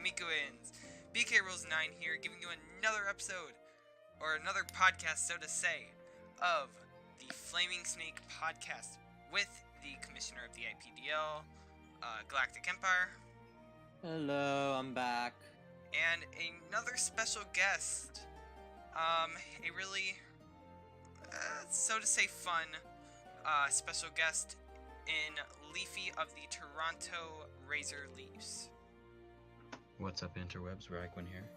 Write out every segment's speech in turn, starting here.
Mikuins. BK Rules 9 here, giving you another episode, or another podcast, so to say, of the Flaming Snake podcast with the Commissioner of the IPDL, Galactic Empire. Hello, I'm back. And another special guest. A really, so to say, fun special guest in Leafy of the Toronto Razor Leafs. What's up, interwebs? Raquin here.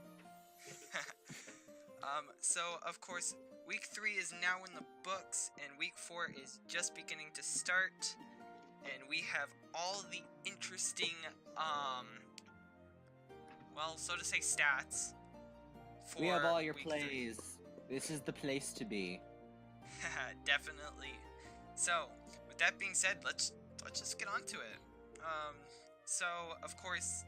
So, of course, Week 3 is now in the books, and Week 4 is just beginning to start, and we have all the interesting, well, so to say, stats for We have all your Week plays. This is the place to be. 3. Definitely. So, with that being said, let's just get on to it. So, of course,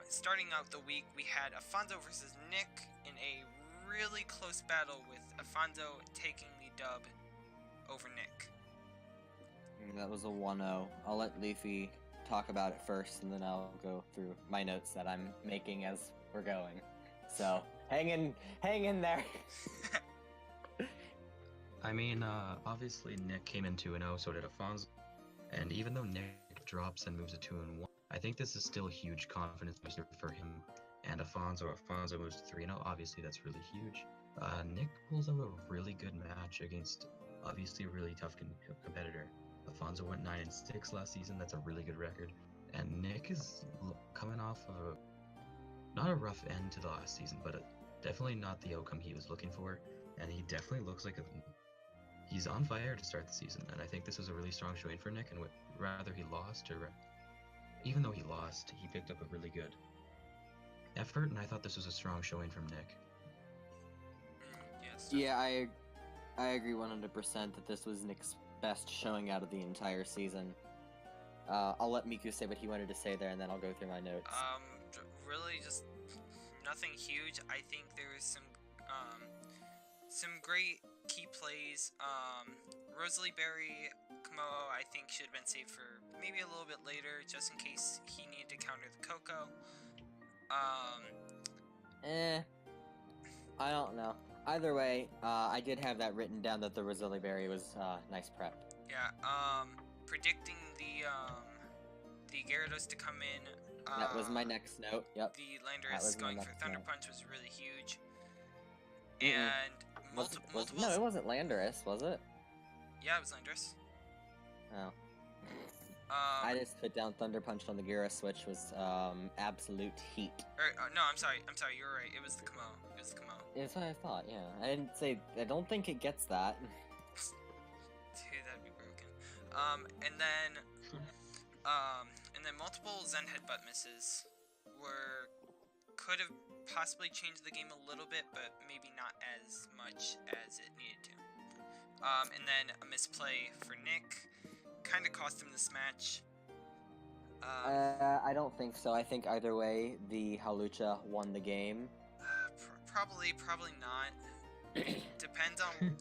starting out the week, we had Afonso versus Nick in a really close battle, with Afonso taking the dub over Nick. That was a 1-0. I'll let Leafy talk about it first, and then I'll go through my notes that I'm making as we're going. So, hang in there. I mean, obviously Nick came in 2-0, so did Afonso. And even though Nick drops and moves to 2-1, I think this is still a huge confidence booster for him and Afonso. Afonso moves to 3-0, obviously that's really huge. Nick pulls out a really good match against, obviously, a really tough competitor. Afonso went 9-6 last season, that's a really good record. And Nick is coming off of not a rough end to the last season, but definitely not the outcome he was looking for. And he definitely looks like he's on fire to start the season. And I think this was a really strong showing for Nick, and rather he lost, or even though he lost, he picked up a really good effort, and I thought this was a strong showing from Nick. Yes. Yeah, I agree 100% that this was Nick's best showing out of the entire season. I'll let Miku say what he wanted to say there, and then I'll go through my notes. Really just nothing huge. I think there was some great key plays. Rosalie Berry Komodo, I think, should have been saved for maybe a little bit later, just in case he needed to counter the Coco. I don't know. Either way, I did have that written down that the Rosalie Berry was nice prep. Yeah, predicting the Gyarados to come in. That was my next note, yep. The Landorus going for Thunder Punch was really huge. And multiple... No, it wasn't Landorus, was it? Yeah, it was Landorus. Oh. I just put down Thunder Punch on the Gyarados, which was absolute heat. No, I'm sorry, you were right. It was the Kamo. That's what I thought, yeah. I don't think it gets that. Dude, that'd be broken. And then multiple Zen Headbutt misses could have possibly changed the game a little bit, but maybe not as much as it needed to. And then a misplay for Nick kind of cost him this match. I don't think so. I think either way, the Hawlucha won the game. Probably not. Depends on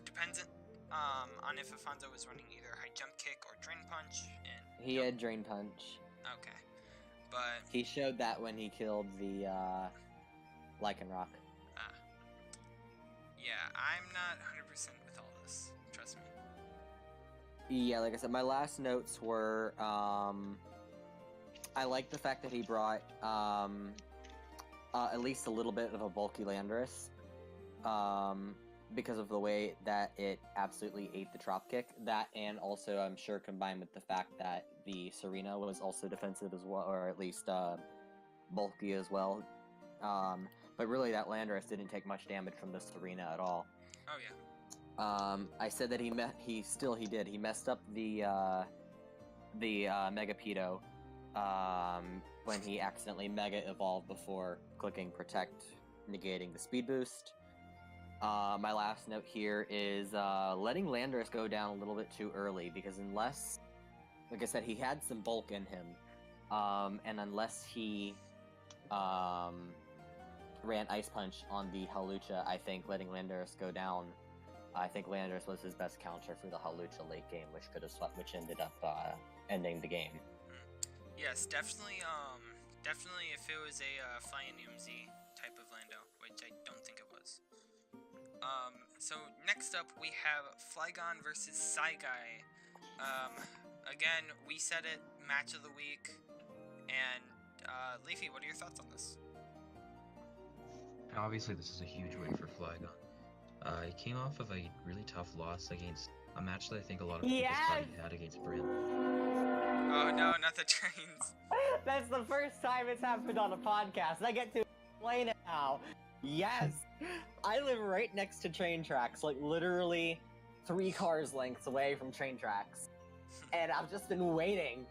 if Afonso was running either High Jump Kick or Drain Punch. And he had Drain Punch. Okay, but he showed that when he killed the Lycanroc. Yeah, I'm not 100% with all this. Trust me. Yeah, like I said, my last notes were, I like the fact that he brought, at least a little bit of a bulky Landorus, because of the way that it absolutely ate the Trop Kick. That, and also, I'm sure, combined with the fact that the Serena was also defensive as well, or at least, bulky as well. But really, that Landorus didn't take much damage from the Serena at all. Oh, yeah. I said that he did. He messed up the Megapedo when he accidentally Mega Evolved before clicking Protect, negating the speed boost. My last note here is letting Landorus go down a little bit too early, because unless, like I said, he had some bulk in him, and unless he ran Ice Punch on the Hawlucha, I think letting Landorus go down, I think Landorus was his best counter for the Hawlucha late game, which ended up ending the game. Yes, definitely Definitely if it was a Flying MZ type of Lando, which I don't think it was. So next up we have Flygon versus Saigai. Again, we said it, match of the week. And, Leafy, what are your thoughts on this? Obviously, this is a huge win for Flygon. He came off of a really tough loss against a match that I think a lot of people thought he had against Bryn. Oh no, not the trains. That's the first time it's happened on a podcast. I get to explain it now. Yes! I live right next to train tracks, like literally 3 cars lengths away from train tracks. And I've just been waiting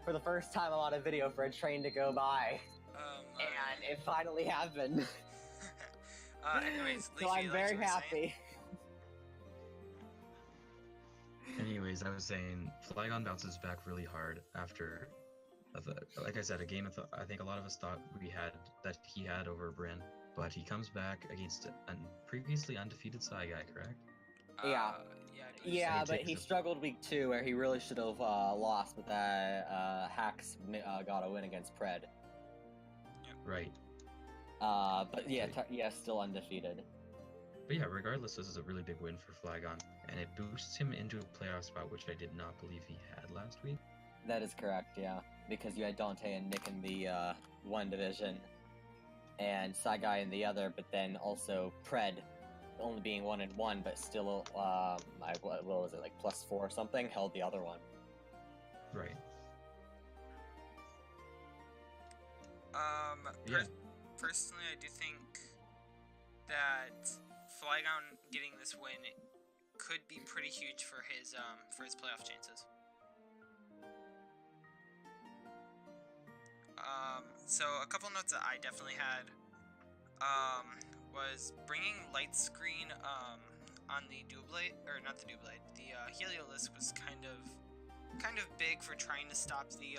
for the first time I'm on a video for a train to go by. And it finally happened. Anyways, Leafy, so I'm very happy. Anyways, I was saying, Flygon bounces back really hard after, like I said, a game I think a lot of us thought he had over Bryn, but he comes back against a previously undefeated Saigai, correct? Yeah, but he struggled week 2 where he really should have lost, but that Hacks got a win against Pred. Right. But yeah, still undefeated. But yeah, regardless, this is a really big win for Flygon, and it boosts him into a playoff spot, which I did not believe he had last week. That is correct, yeah. Because you had Dante and Nick in the one division, and Saigai in the other, but then also Pred only being 1-1, but still, what was it, like +4 or something, held the other one. Right. Personally, I do think that Flygon getting this win could be pretty huge for his playoff chances. So a couple notes that I definitely had was bringing light screen on the Doublade, or not the Doublade, the Heliolisk was kind of big for trying to stop the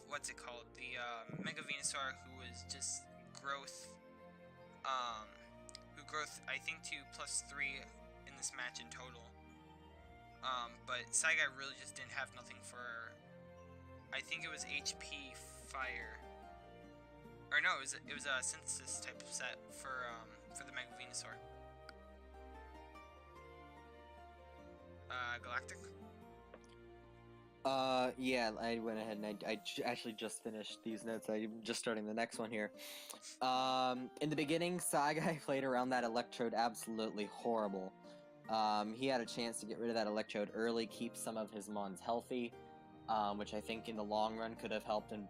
what's it called, the Mega Venusaur, who was just growth I think to +3 in this match in total. But Saigai really just didn't have nothing for, I think it was HP Fire, or no, it was a Synthesis type of set for the Mega Venusaur. Galactic. Yeah, I went ahead and I actually just finished these notes. I'm just starting the next one here. In the beginning, Saigai played around that Electrode absolutely horrible. He had a chance to get rid of that Electrode early, keep some of his Mons healthy, which I think in the long run could have helped and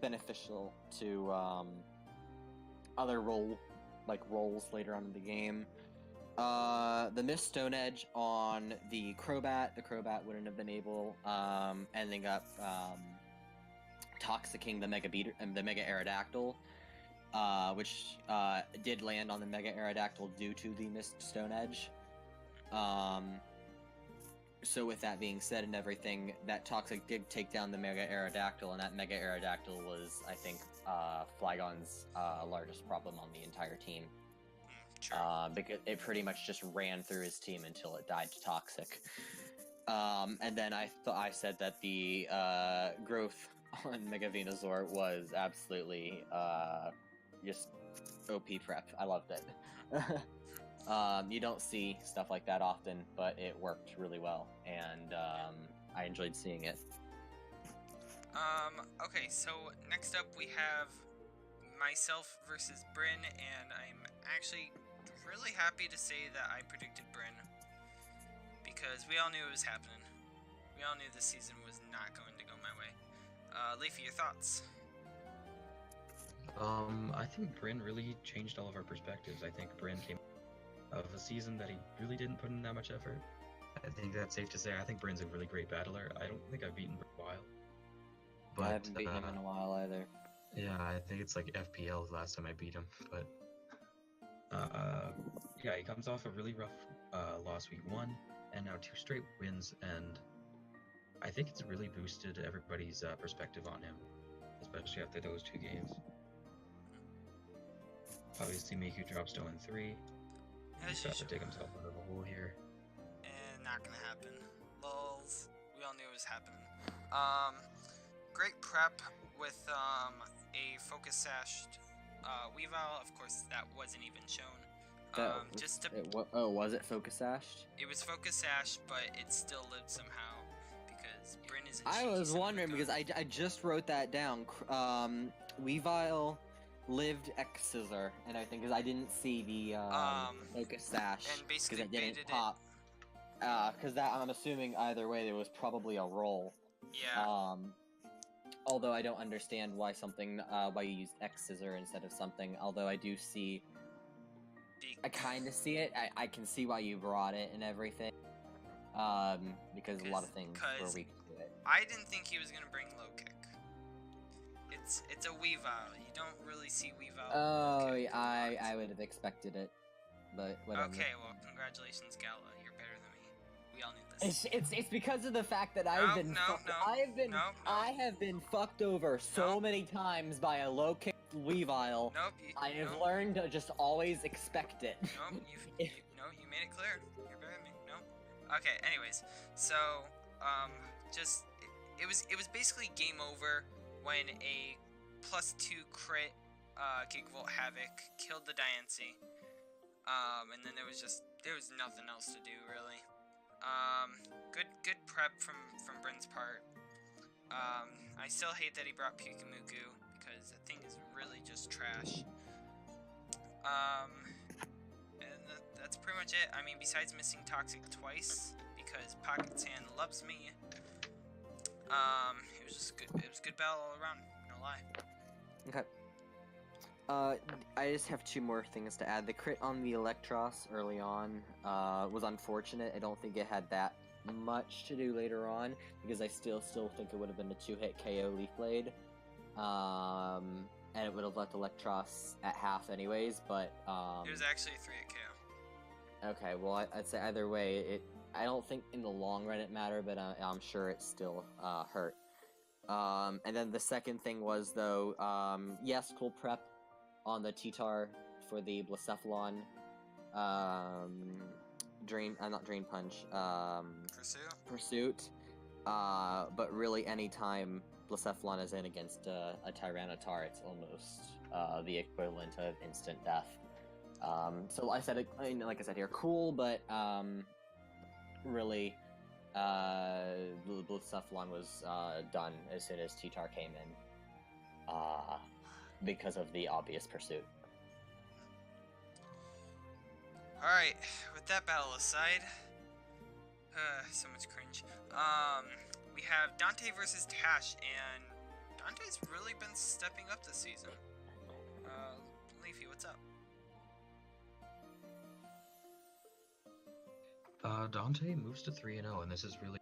beneficial to other roles later on in the game. The missed Stone Edge on the Crobat wouldn't have been able, ending up toxicking the Mega Aerodactyl, which did land on the Mega Aerodactyl due to the missed Stone Edge. So with that being said and everything, that Toxic did take down the Mega Aerodactyl, and that Mega Aerodactyl was, I think, Flygon's largest problem on the entire team. Because it pretty much just ran through his team until it died to Toxic. And then I said that the growth on Mega Venusaur was absolutely just OP prep. I loved it. You don't see stuff like that often, but it worked really well, and I enjoyed seeing it. Okay, so next up we have myself versus Bryn, and I'm actually really happy to say that I predicted Bryn, because we all knew it was happening. We all knew this season was not going to go my way. Leafy, your thoughts? I think Bryn really changed all of our perspectives. I think Bryn came of a season that he really didn't put in that much effort. I think that's safe to say. I think Bryn's a really great battler. I don't think I've beaten Bryn in a while. But, I haven't beaten him in a while either. Yeah, I think it's like FPL last time I beat him, but yeah, he comes off a really rough loss week 1, and now 2 straight wins, and I think it's really boosted everybody's perspective on him, especially after those 2 games. Obviously, Miku drops to 0-3. He's got to dig himself out of a hole here. And not gonna happen. Lulz. We all knew it was happening. great prep with a focus sashed Weavile. Of course, that wasn't even shown. Just to, was it focus sashed? it was focus sashed, but it still lived somehow because Bryn is. I was wondering because I just wrote that down. Weavile lived X Scissor, and I think because I didn't see the focus sash and basically because it didn't baited pop. Because that I'm assuming either way there was probably a roll. Yeah. Although I don't understand why why you used X Scissor instead of something. Although I do see. I kind of see it. I can see why you brought it and everything. Because a lot of things were weak to it. I didn't think he was gonna bring low kick. It's a Weavile. You don't really see Weavile. Oh, yeah, I would have expected it, but whatever. Okay, well, congratulations, Gala. You're better than me. We all knew this. It's because of the fact that I have been fucked over so many times by a low kick Weavile. Nope. I have learned to just always expect it. Nope. You made it clear. You're better than me. No. Okay. Anyways, so it was basically game over when a +2 crit Gigavolt Havoc killed the Diancie. And then there was nothing else to do really. Good prep from Bryn's part. I still hate that he brought Pikamuku because that thing is really just trash. And that's pretty much it. I mean, besides missing Toxic twice because Pocket Sand loves me. It was just good. It was a good battle all around. No lie. Okay. I just have two more things to add. The crit on the Electros early on was unfortunate. I don't think it had that much to do later on because I still think it would have been a 2-hit KO Leaf Blade. And it would have left Electros at half anyways, but it was actually a 3-hit KO. Okay, well I'd say either way, I don't think in the long run it mattered, but I'm sure it still hurt. And then the second thing was though, yes, cool prep on the T-Tar for the Blacephalon, not Drain Punch, Pursuit, but really anytime Blacephalon is in against a Tyranitar, it's almost the equivalent of instant death. So like I said here, cool, but really, Blacephalon was done as soon as T-Tar came in, because of the obvious pursuit. Alright, with that battle aside, so much cringe. We have Dante versus Tash, and Dante's really been stepping up this season. Leafy, what's up? Dante moves to 3-0, and this is really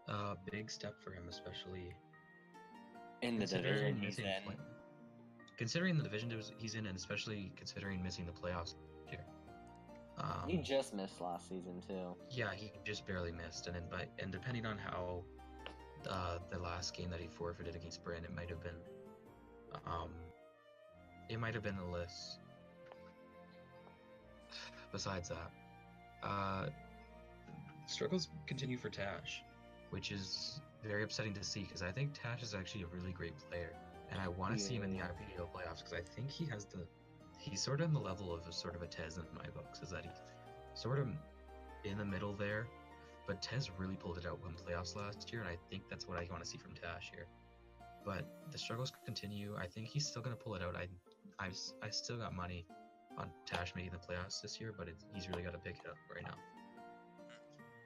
a big step for him, especially in the division he's in. Considering the division he's in, and especially considering missing the playoffs here. He just missed last season too. Yeah, he just barely missed, and depending on how the last game that he forfeited against Bryn, it might have been a list. Besides that, struggles continue for Tash, which is very upsetting to see because I think Tash is actually a really great player, and I want to see him in the IPL playoffs because I think he's sort of on the level of a sort of a Tez in my books, is that he's sort of in the middle there, but Tez really pulled it out in playoffs last year, and I think that's what I want to see from Tash here. But the struggles continue. I think he's still going to pull it out. I still got money on Tash making the playoffs this year, but he's really got to pick it up right now.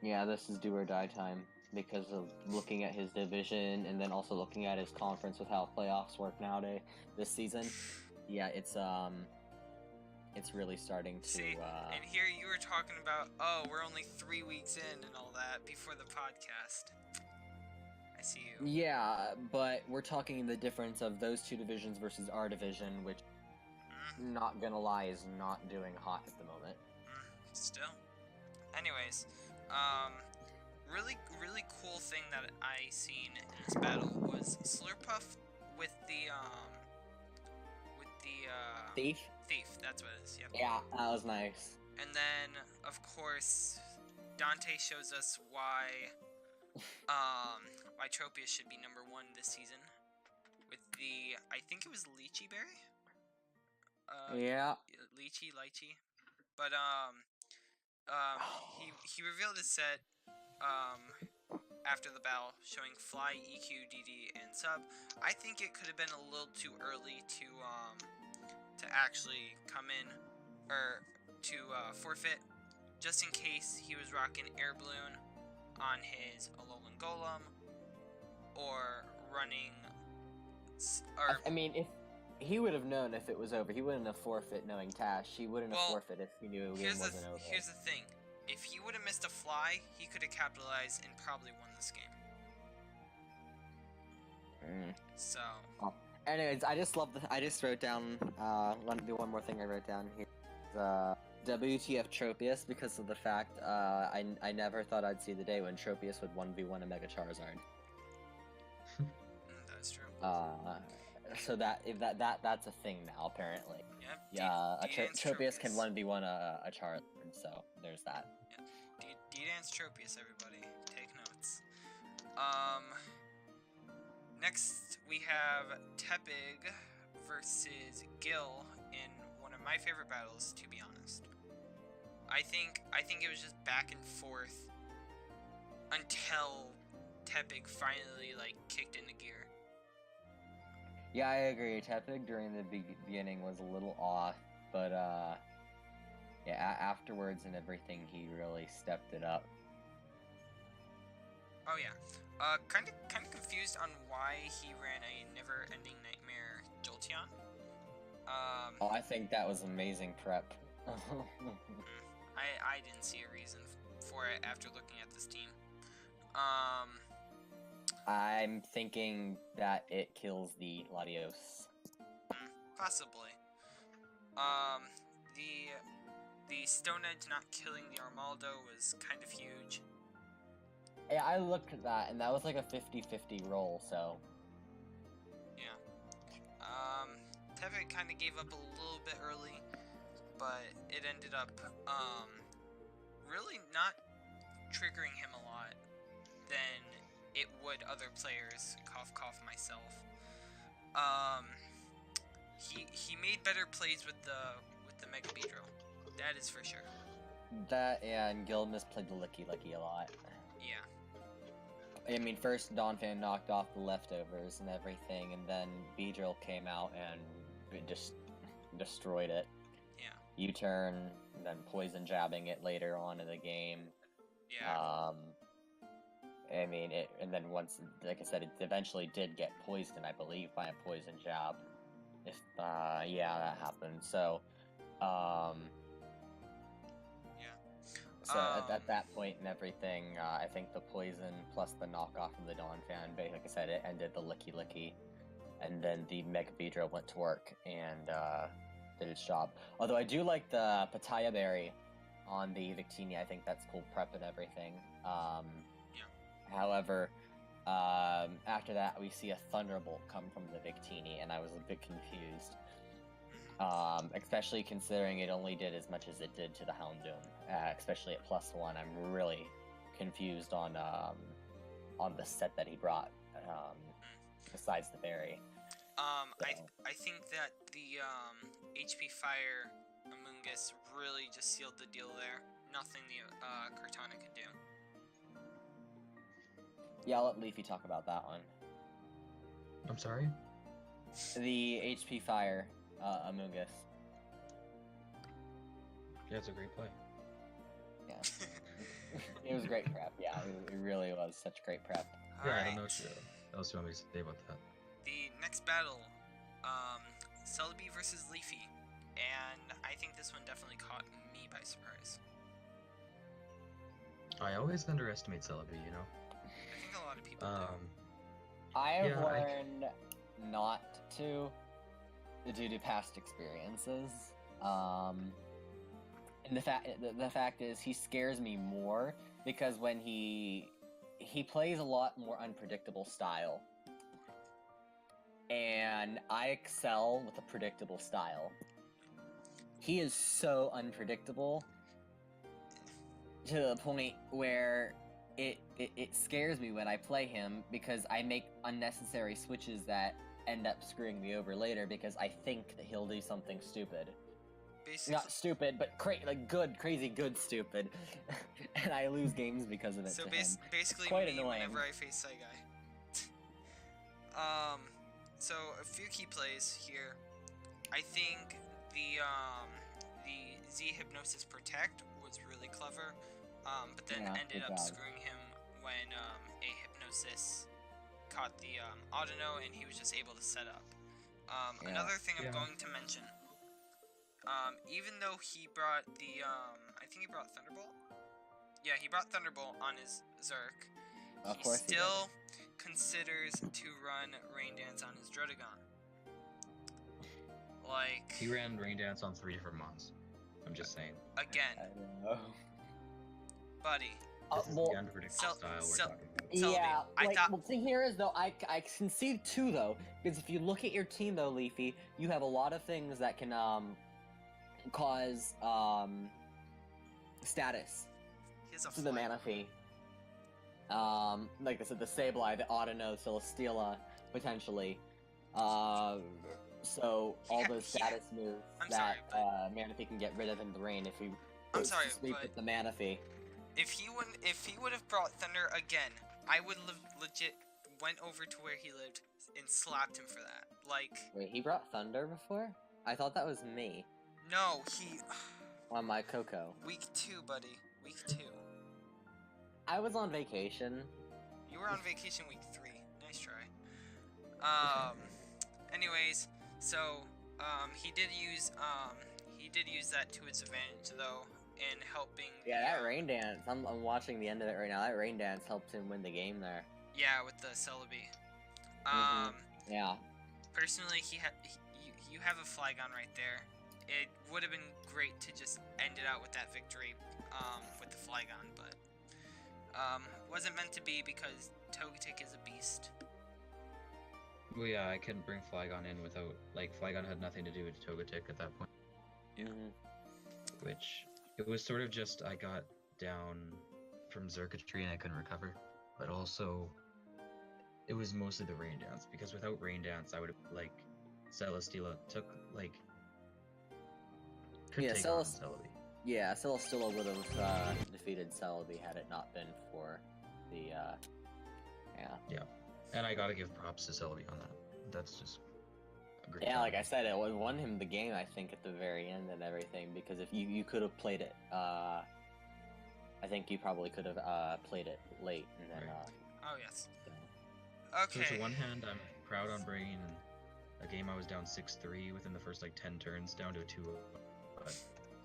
Yeah, this is do or die time because of looking at his division and then also looking at his conference with how playoffs work nowadays this season. Yeah, it's really starting to. See, and here you were talking about, oh, we're only 3 weeks in and all that before the podcast. I see you. Yeah, but we're talking the difference of those two divisions versus our division, which, not gonna lie, is not doing hot at the moment. Still. Anyways, really cool thing that I seen in this battle was Slurpuff with the Thief? Thief, that's what it is, yep. Yeah, that was nice. And then, of course, Dante shows us why why Tropius should be number 1 this season. With the, I think it was Lychee Berry? Yeah. Lychee. But, he revealed his set, after the battle, showing Fly, EQ, DD, and Sub. I think it could have been a little too early to actually come in, or to, forfeit, just in case he was rocking Air Balloon on his Alolan Golem, or running, or... I mean, if he would have known if it was over, he wouldn't have forfeit knowing Tash. He wouldn't have forfeit if he knew the game wasn't over. Here's the thing. If he would have missed a Fly, he could have capitalized and probably won this game. So... Anyways, I just wrote down, one more thing I wrote down here. WTF Tropius, because of the fact, I never thought I'd see the day when Tropius would 1v1 a Mega Charizard. That's true. So that's a thing now, apparently. Yep. Yeah, Tropius can 1v1 a Charizard, so there's that. Yeah. D-Dance Tropius, everybody. Take notes. Next we have Tepig versus Gil in one of my favorite battles, to be honest. I think it was just back and forth until Tepig finally, like, kicked into gear. Yeah, I agree. Tepig during the beginning was a little off, but yeah, afterwards and everything, he really stepped it up. Oh yeah. Kind of confused on why he ran a never-ending nightmare Jolteon. Oh, I think that was amazing prep. I didn't see a reason for it after looking at this team. I'm thinking that it kills the Latios. Possibly. The Stone Edge not killing the Armaldo was kind of huge. Yeah, I looked at that, and that was like a 50-50 roll, so... Yeah. Tepig kind of gave up a little bit early, but it ended up, really not triggering him a lot than it would other players, cough cough myself. He made better plays with the Mega Beedrill. That is for sure. That, yeah, and Gil misplayed the Licky a lot. Yeah. I mean, first Donphan knocked off the leftovers and everything, and then Beedrill came out and just destroyed it. Yeah. U-turn, and then poison jabbing it later on in the game. Yeah. I mean, and then once, like I said, it eventually did get poisoned, I believe, by a poison jab. Yeah, that happened. So, yeah. So at that point and everything, I think the poison plus the knockoff from the Donphan, like I said, it ended the Licky, and then the Mega Beedrill went to work and did its job. Although I do like the Pitaya Berry on the Victini. I think that's cool prep and everything. However, after that, we see a Thunderbolt come from the Victini, and I was a bit confused. Especially considering it only did as much as it did to the Houndoom. Especially at +1, I'm really confused on the set that he brought, besides the berry. So. I think that the HP Fire Amoonguss really just sealed the deal there. Nothing the Cortana could do. Yeah, I'll let Leafy talk about that one. I'm sorry? The HP Fire Amoonguss. Yeah, it's a great play. Yeah. It was great prep, yeah. It really was such great prep. Yeah, I don't know what else you want me to say about that. The next battle, Celebi versus Leafy. And I think this one definitely caught me by surprise. I always underestimate Celebi, you know? I think a lot of people do. I have learned not to, due to past experiences. And the fact is, he scares me more because when he plays a lot more unpredictable style, and I excel with a predictable style. He is so unpredictable to the point where it scares me when I play him because I make unnecessary switches that end up screwing me over later because I think that he'll do something stupid. Basically, Not stupid, but crazy good stupid, and I lose games because of it. so to him. basically, quite me annoying. whenever I face THICC. So a few key plays here. I think the Z Hypnosis Protect was really clever, but then Yeah, ended good up job. screwing him when a Hypnosis caught the Autono and he was just able to set up. Yeah. Another thing I'm Yeah. going to mention, even though he brought the I think he brought Thunderbolt. Yeah, he brought Thunderbolt on his Zerk. Of He course he still considers to run Rain Dance on his Drotagon. Like, He ran Rain Dance on 3 different mons. I'm just saying. again, I don't know. buddy. This is well, the unpredictable style we're talking about. Celebi, Yeah, I like, thought- the thing here is though, I can see two though, because if you look at your team though, Leafy, you have a lot of things that can cause status He has a to the flight. Manaphy. Like I said, the Sableye, the Autono, Celesteela, potentially. So all ha- those he ha- status moves I'm that sorry, Manaphy can get rid of in the rain if he I'm goes sorry, to sleep but- with the Manaphy. If he would have brought Thunder again, I would legit went over to where he lived and slapped him for that. Like, Wait, he brought Thunder before? I thought that was me no, he on my Coco. week 2, buddy. Week 2. I was on vacation. You were on vacation week 3. Nice try. Anyways, so he did use that to its advantage though in helping. Yeah, that rain dance. I'm watching the end of it right now. That rain dance helped him win the game there. Yeah, with the Celebi. Yeah. Personally, you have a Flygon right there. It would have been great to just end it out with that victory with the Flygon, but wasn't meant to be because THICC is a beast. Well, yeah, I couldn't bring Flygon in without, like, Flygon had nothing to do with THICC at that point. Yeah. Which, it was sort of just, I got down from circuitry and I couldn't recover. But also, it was mostly the rain dance, because without rain dance, I would have, like, Celesteela took, like, could Yeah, take on Celebi. Yeah, Celesteela would have defeated Celebi had it not been for the yeah. And I gotta give props to Celebi on that. That's just a great Yeah, job. like I said, it won him the game, I think, at the very end and everything, because if you could have played it, I think you probably could have played it late, and then, Right. Oh yes. so. So Okay. to one hand, I'm proud on bringing a game I was down 6-3 within the first, like, 10 turns down to a 2-0, but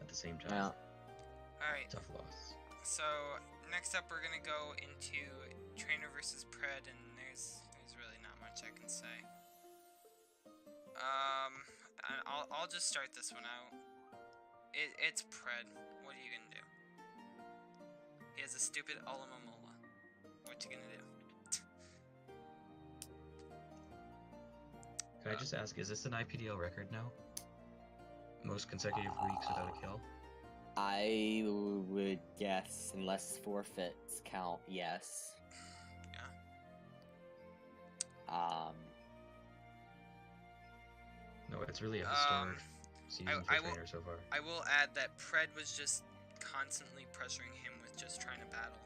at the same time, Yeah. All right. tough loss. So next up, we're gonna go into Trainer versus Pred, and there's really not much I can say. I'll just start this one out. It's Pred. What are you gonna do? He has a stupid Alamomola. What you gonna do? Can I just ask, is this an IPDL record now? Most consecutive weeks without a kill? I would guess, unless forfeits count, yes. Yeah. No, it's really a historic season for I will- Trainer so far. I will add that Pred was just constantly pressuring him with just trying to battle,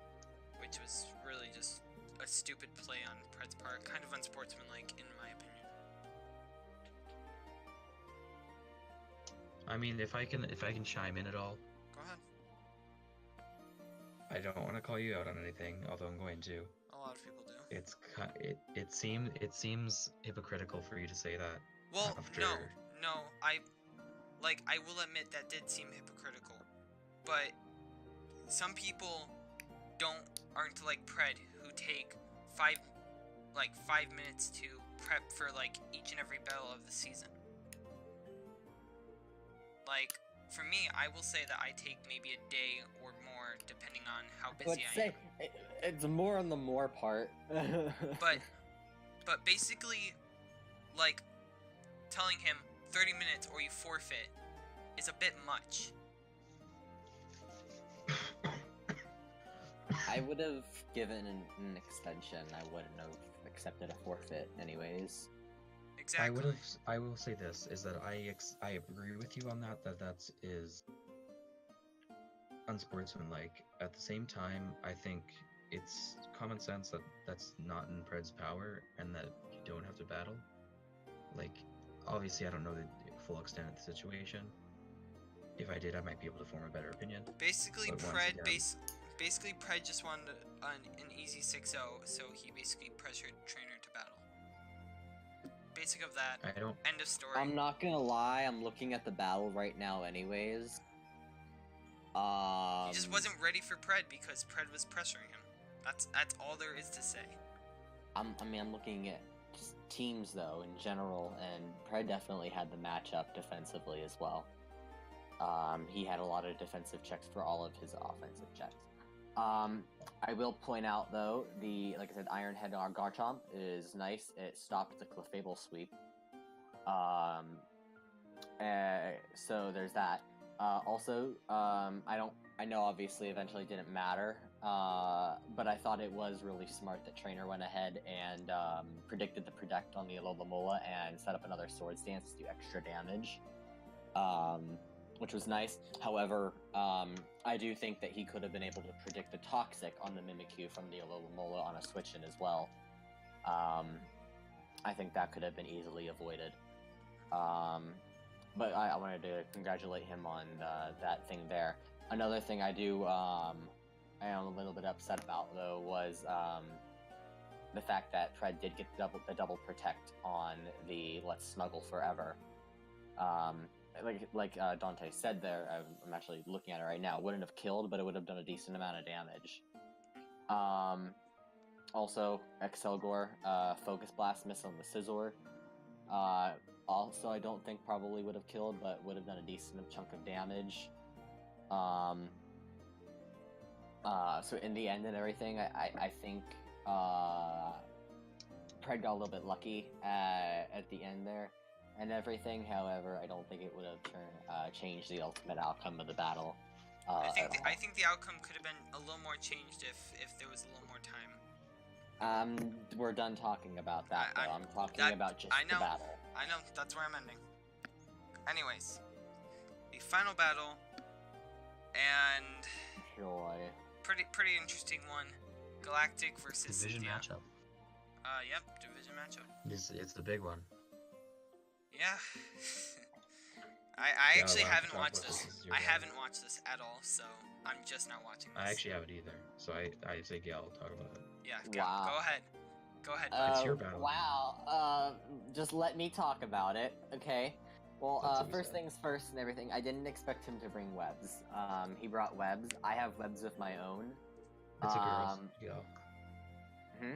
which was really just a stupid play on Pred's part, kind of unsportsmanlike in my opinion. I mean, if I can chime in at all, Go ahead. I don't want to call you out on anything, although I'm going to. A lot of people do. It seems hypocritical for you to say that. Well, after- no, I will admit that did seem hypocritical, but some people aren't like Pred who take 5 minutes to prep for like each and every battle of the season. Like for me, I will say that I take maybe a day or more depending on how Let's busy I am. say it's more on the more part. But basically, like, telling him 30 minutes or you forfeit is a bit much. I would have given an extension. I wouldn't have accepted a forfeit, anyways. Exactly. I will say this is that I agree with you on that. That is unsportsmanlike. At the same time, I think it's common sense that that's not in Pred's power and that you don't have to battle. Like, obviously, I don't know the full extent of the situation. If I did, I might be able to form a better opinion. Basically, But once Pred again- basically Pred just wanted an easy 6-0, so he basically pressured Trainer to battle. Basic of that. I don't. End of story. I'm not gonna lie, I'm looking at the battle right now anyways. He just wasn't ready for Pred because Pred was pressuring him. That's all there is to say. I'm looking at just teams though in general, and Pred definitely had the matchup defensively as well. He had a lot of defensive checks for all of his offensive checks. I will point out though, like I said, Ironhead Garchomp is nice. It stopped the Clefable sweep. So there's that. Also, I know obviously eventually didn't matter, but I thought it was really smart that Trainer went ahead and predicted the Protect on the Alola and set up another Swords Dance to do extra damage, which was nice. However, I do think that he could have been able to predict the Toxic on the Mimikyu from the Alola on a switch-in as well. I think that could have been easily avoided. But I wanted to congratulate him on that thing there. Another thing I am a little bit upset about though was the fact that Pred did get the double protect on the Let's Snuggle Forever. Like Dante said there, I'm actually looking at it right now. It wouldn't have killed, but it would have done a decent amount of damage. Also, Excelgor, Focus Blast miss on the Scizor. Also, I don't think probably would have killed, but would have done a decent chunk of damage. So in the end and everything, I think Pred got a little bit lucky at the end there and everything. However, I don't think it would have changed the ultimate outcome of the battle. I think the outcome could have been a little more changed if there was a little more time. We're done talking about that, though. I'm talking about just the battle. I know, that's where I'm ending. Anyways, the final battle, and Joy. pretty interesting one. Galactic versus Division Cynthia. matchup. Yep, division matchup. It's the big one. Yeah. I actually Galactic haven't watched this. versus your I guy. haven't watched this at all, so I'm just not watching this. I actually haven't either, so I think I'll talk about it. Yeah, Wow. go ahead. Go ahead, bud. It's your battle. Wow. Just let me talk about it, okay? Well, That's what we first said. things first and everything. I didn't expect him to bring webs. He brought webs. I have webs of my own. It's a girl. Hmm?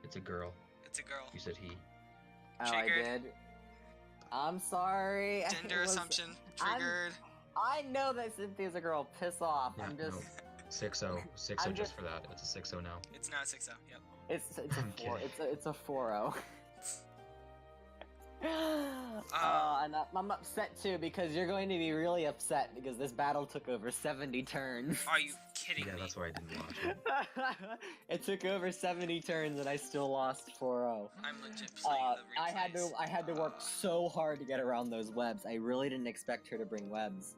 It's a girl. It's a girl. You said he. Oh, Triggered. I did. I'm sorry. Gender It was- assumption I'm- triggered. I know that Cynthia's a girl. Piss off. Yeah, I'm just. no. 6-0. 6-0 I'm just just- for that. It's a 6-0 now. It's now 6-0. Yep. It's a I'm four. kidding. It's a 4-0. And I'm upset too because you're going to be really upset because this battle took over 70 turns. Are you kidding Yeah, me? that's why I didn't watch it. It took over 70 turns and I still lost 4-0. I'm legit playing the replays. I had to work so hard to get around those webs. I really didn't expect her to bring webs.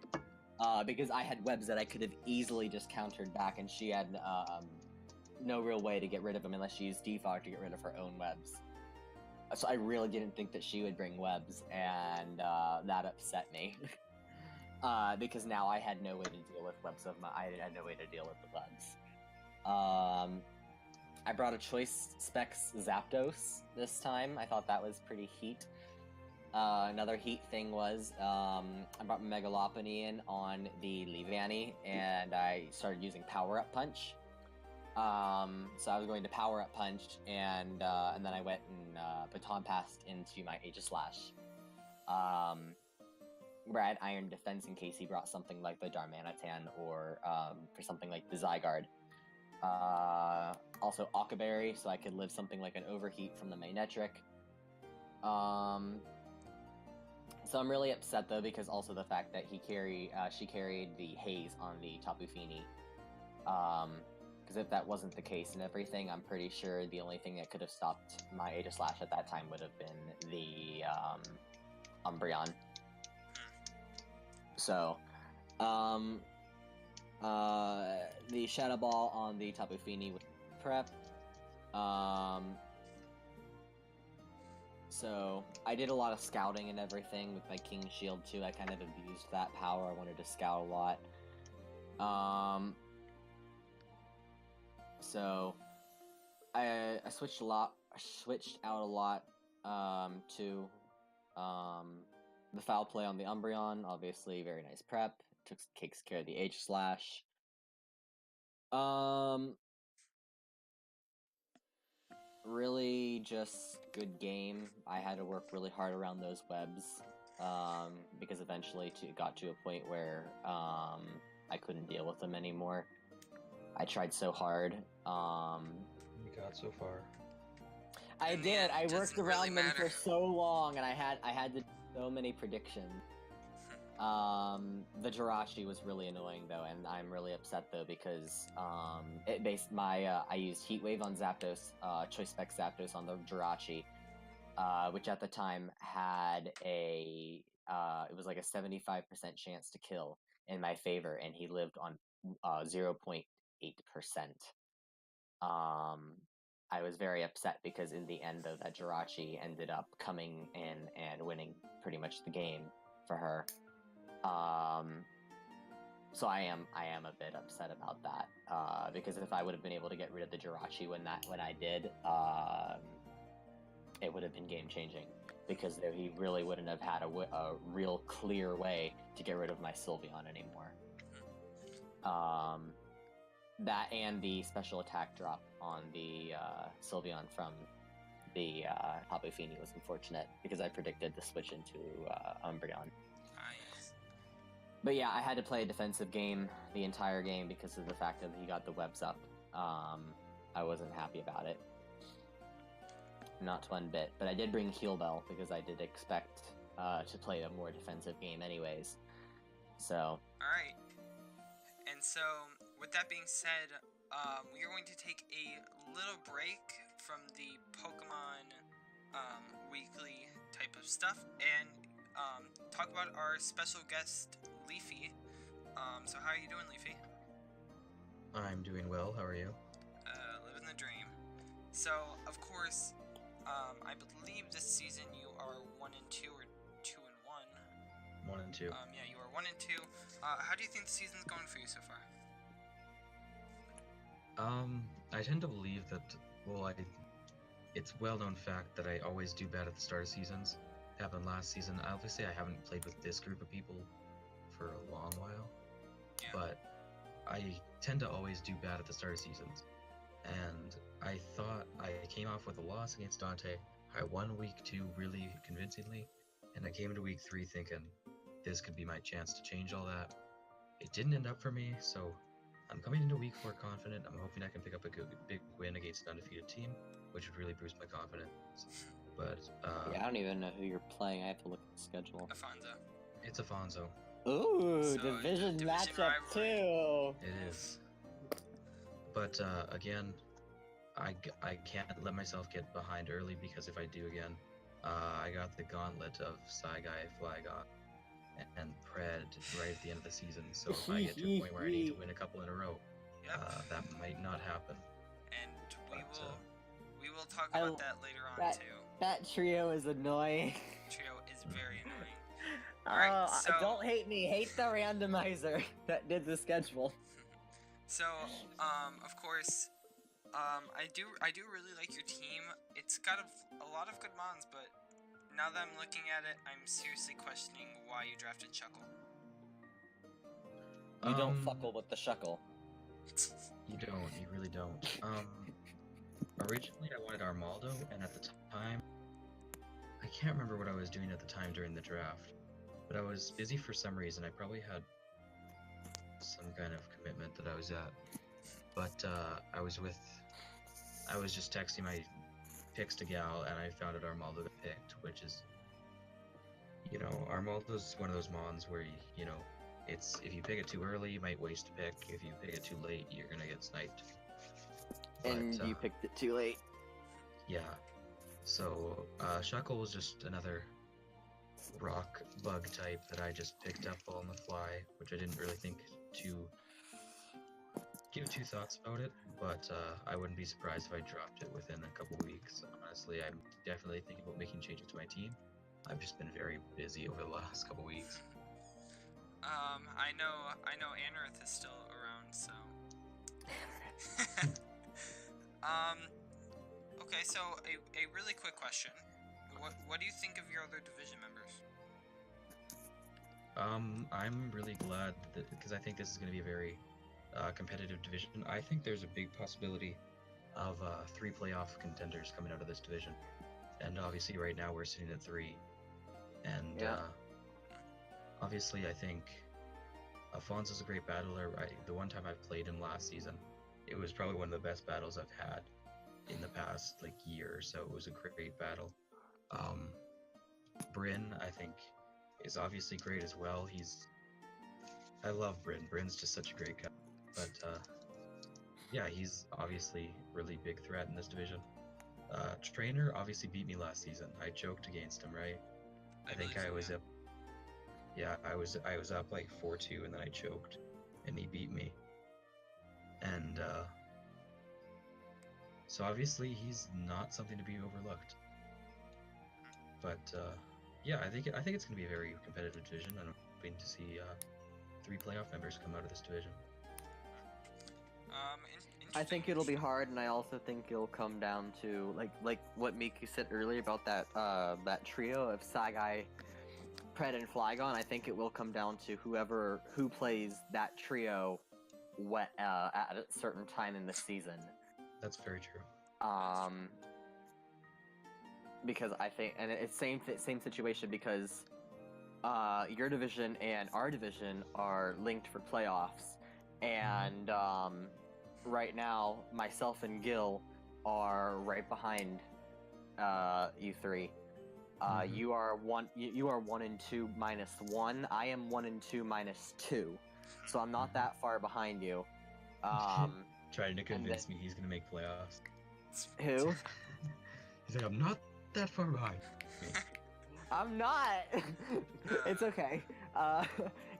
Because I had webs that I could have easily just countered back, and she had no real way to get rid of them unless she used defog to get rid of her own webs. So I really didn't think that she would bring webs, and that upset me. Because now I had no way to deal with webs of my. I had no way to deal with the webs. I brought a Choice Specs Zapdos this time. I thought that was pretty heat. Another heat thing was I brought Megalopony in on the Leafy, and I started using Power Up Punch. So I was going to Power Up Punch, and then I went and Baton Passed into my Aegislash. Where I had Iron Defense in case he brought something like the Darmanitan or for something like the Zygarde. Also Occaberry, so I could live something like an Overheat from the Magnetric. So I'm really upset though because also the fact that she carried the Haze on the Tapu Fini. Because if that wasn't the case and everything, I'm pretty sure the only thing that could have stopped my Aegislash at that time would have been the Umbreon. So, the Shadow Ball on the Tapu Fini with prep. So I did a lot of scouting and everything with my King Shield too. I kind of abused that power. I wanted to scout a lot. So I switched a lot. I switched out a lot to the foul play on the Umbreon. Obviously, very nice prep. Takes care of the Aegislash. Really just good game. I had to work really hard around those webs because eventually it got to a point where I couldn't deal with them anymore. I tried so hard. You got so far. I did. I worked doesn't really around them matter. for so long, and I had to do so many predictions. The Jirachi was really annoying though, and I'm really upset though because it based my I used Heat Wave on Zapdos, Choice Spec Zapdos on the Jirachi, which at the time had a it was like a 75% chance to kill in my favor, and he lived on 0.8%. I was very upset because in the end, though, that Jirachi ended up coming in and winning pretty much the game for her. So I am a bit upset about that because if I would have been able to get rid of the Jirachi when I did, it would have been game changing because he really wouldn't have had a real clear way to get rid of my Sylveon anymore. That and the special attack drop on the Sylveon from the Tapu Fini was unfortunate because I predicted the switch into Umbreon. Yes. But yeah, I had to play a defensive game the entire game because of the fact that he got the webs up. I wasn't happy about it. Not one bit. But I did bring Heal Bell because I did expect to play a more defensive game anyways. So... Alright. And so, with that being said, we are going to take a little break from the Pokemon weekly type of stuff and talk about our special guest, Leafy. So how are you doing, Leafy? I'm doing well. How are you? Living the dream. So, of course, I believe this season you are 1-2 or 2-1. 1 and 2. Yeah, you are 1-2. How do you think the season's going for you so far? I tend to believe that, well, it's well-known fact that I always do bad at the start of seasons. Happened last season. Obviously, I haven't played with this group of people for a long while, Yeah. but I tend to always do bad at the start of seasons. And I thought I came off with a loss against Dante. I won week 2 really convincingly, and I came into week 3 thinking this could be my chance to change all that. It didn't end up for me, so I'm coming into week 4 confident. I'm hoping I can pick up a big win against an undefeated team, which would really boost my confidence. But yeah, I don't even know who you're playing. I have to look at the schedule. Afonso. it's Afonso. Ooh, So, division division matchup rivalry. too. It is. But again, I can't let myself get behind early because if I do again, I got the gauntlet of Saigai, Flygon, and Pred right at the end of the season. So if I get to a point where I need to win a couple in a row, Yep. that might not happen. And But, we will talk I- about that later on too. That trio is annoying. Trio is very annoying. Alright, so Don't hate me. Hate the randomizer that did the schedule. So, of course, I do really like your team. It's got a lot of good mons, but now that I'm looking at it, I'm seriously questioning why you drafted Chuckle. You don't fuckle with the shuckle. You don't. You really don't. Originally I wanted Armaldo, and at the time, I can't remember what I was doing at the time during the draft, but I was busy for some reason. I probably had some kind of commitment that I was at, but I was just texting my picks to Gal, and I found out Armaldo got picked, which is, Armaldo's one of those mons where, it's, if you pick it too early, you might waste a pick. If you pick it too late, you're gonna get sniped. And But, you picked it too late. yeah. So, Shackle was just another rock bug type that I just picked up on the fly, which I didn't really think to give two thoughts about it, but I wouldn't be surprised if I dropped it within a couple weeks. Honestly, I'm definitely thinking about making changes to my team. I've just been very busy over the last couple weeks. I know Anorith is still around, so. Okay, so a really quick question. What do you think of your other division members? I'm really glad that, because I think this is going to be a very competitive division. I think there's a big possibility of 3 playoff contenders coming out of this division. And obviously right now we're sitting at 3. And Yeah. obviously I think Alfonso's a great battler. The one time I've played him last season, it was probably one of the best battles I've had in the past year or so. It was a great battle. Bryn, I think, is obviously great as well. I love Bryn. Bryn's just such a great guy. But yeah, he's obviously really big threat in this division. Trainer obviously beat me last season. I choked against him, right? I think I was up. Yeah, I was up 4-2, and then I choked, and he beat me. And so obviously he's not something to be overlooked. But yeah, I think it's going to be a very competitive division, and I'm hoping to see 3 playoff members come out of this division. I think it'll be hard, and I also think it'll come down to like what Miku said earlier about that trio of Sagai, Pred, and Flygon. I think it will come down to who plays that trio at a certain time in the season. That's very true. Because I think, and it's same situation because your division and our division are linked for playoffs, and right now myself and Gil are right behind you three. You are 1 and 2 minus 1. I am 1 and 2 minus 2, so I'm not that far behind you. Trying to convince me he's gonna make playoffs. Who? He's like, I'm not that far behind me. I'm not. It's okay.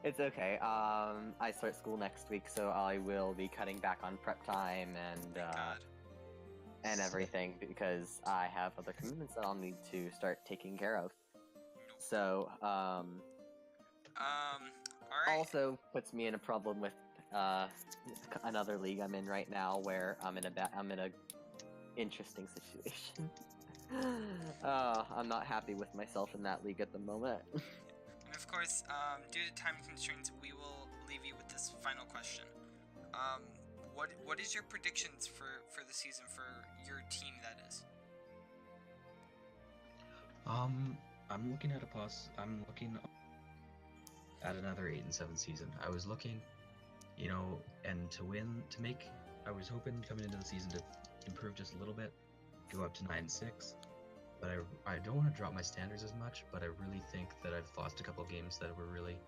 It's okay. I start school next week, so I will be cutting back on prep time and everything because I have other commitments that I'll need to start taking care of. So, all right. also puts me in a problem with another league I'm in right now, where I'm in a interesting situation. I'm not happy with myself in that league at the moment. And of course, due to time constraints, we will leave you with this final question. What is your predictions for the season for your team? That is. I'm looking at another 8-7 season. I was looking, and I was hoping coming into the season to improve just a little bit, go up to 9-6. But I don't want to drop my standards as much, but I really think that I've lost a couple games that were really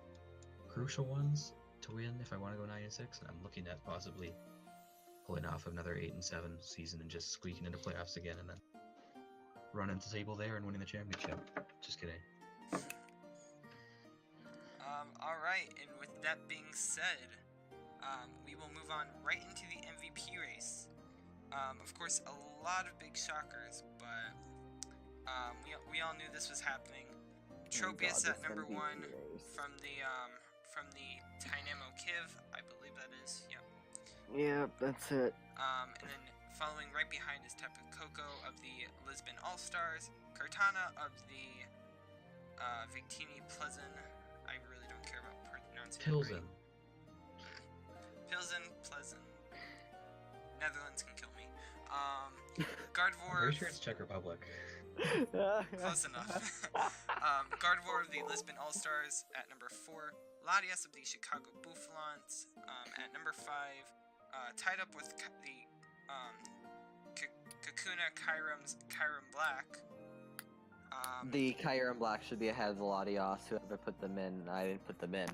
crucial ones to win if I want to go 9-6, and I'm looking at possibly pulling off another 8-7 season and just squeaking into playoffs again, and then running the table there and winning the championship. Just kidding. All right, and with that being said, we will move on right into the MVP race. Of course, a lot of big shockers, but we all knew this was happening. Tropius at number 1 from the Dynamo Kiv, I believe that is. Yep. Yeah, that's it. And then following right behind is Tepa Coco of the Lisbon All Stars, Cortana of the Victini Pleasant. I really don't care about pronouncing Pilsen. Pilsen, Pleasant. Netherlands can kill me. Gardevoir. I'm pretty sure it's Czech Republic. Close enough. Gardevoir of the Lisbon All Stars at number 4. Latias of the Chicago Bouffalants at number 5. Tied up with the Kakuna Kyurem Black. The Kyurem Black should be ahead of the Latias, whoever put them in. I didn't put them in.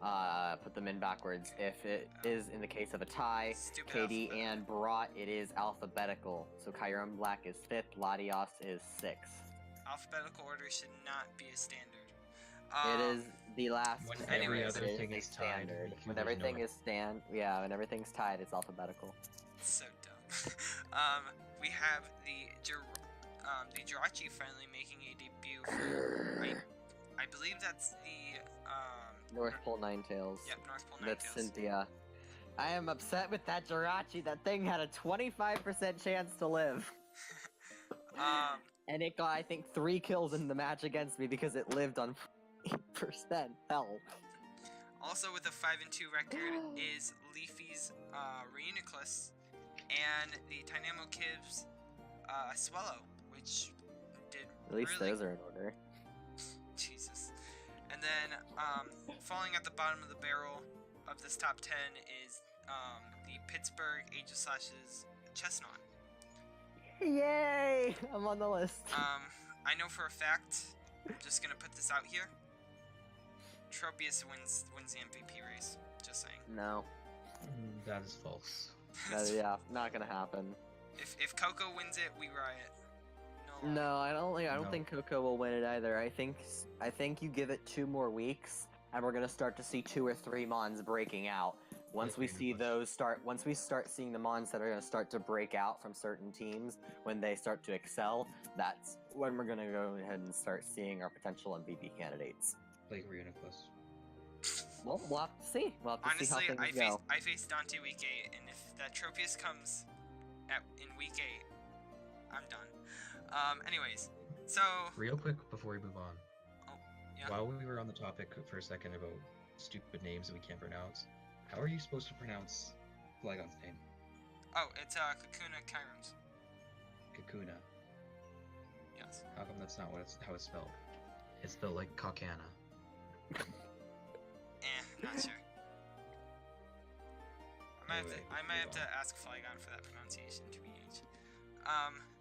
put them in backwards. If it is in the case of a tie, Stupid KD alphabet. and Brat, it is alphabetical. So Chiron Black is 5th, Latios is 6th. Alphabetical order should not be a standard. It is the last. When thing, every anyways, other it is thing a is tied, standard. there's When no everything is when everything's tied, it's alphabetical. So dumb. We have the Jirachi finally making a debut for, I believe that's the, North Pole Ninetales. Yep, North Pole That's Ninetales. Cynthia. I am upset with that Jirachi. That thing had a 25% chance to live. And it got, I think, 3 kills in the match against me because it lived on 8% health. Also with a 5-2 record is Leafy's Reuniclus and the Dynamo Kib's Swallow, which did At least really those are in order. Jesus. And then falling at the bottom of the barrel of this top 10 is the Pittsburgh Age of Slash's Chestnut. Yay! I'm on the list. I know for a fact, I'm just gonna put this out here. Tropius wins the MVP race. Just saying. No. That is false. Yeah, not gonna happen. If Coco wins it, we riot. No. No, I don't No. think Coco will win it either. I think you give it 2 more weeks, and we're gonna start to see 2 or 3 mons breaking out. Once we start seeing the mons that are gonna start to break out from certain teams, when they start to excel, that's when we're gonna go ahead and start seeing our potential MVP candidates. Like Reuniclus. Well, we'll have to see. We'll have to Honestly, see how things go. I face Dante week 8, and if that Tropius comes in week 8, I'm done. Anyways, so Real quick before we move on. yeah. While we were on the topic for a second about stupid names that we can't pronounce, how are you supposed to pronounce Flygon's name? Oh, it's Kakuna Kairos. Kakuna. Yes. How come that's not how it's spelled? It's spelled like Kakana. Not sure. I Anyway, might have move to on. ask Flygon for that pronunciation to be H.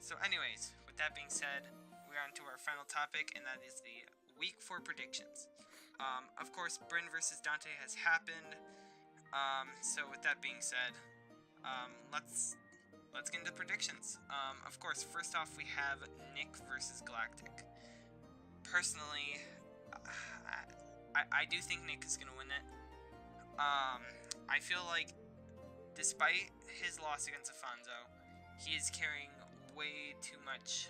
So anyways, with that being said, we're on to our final topic, and that is the week 4 predictions. Of course, Bryn versus Dante has happened. So with that being said, let's get into predictions. Of course, first off, we have Nick versus Galactic. Personally, I do think Nick is gonna win it. I feel like, despite his loss against Afonso, he is carrying way too much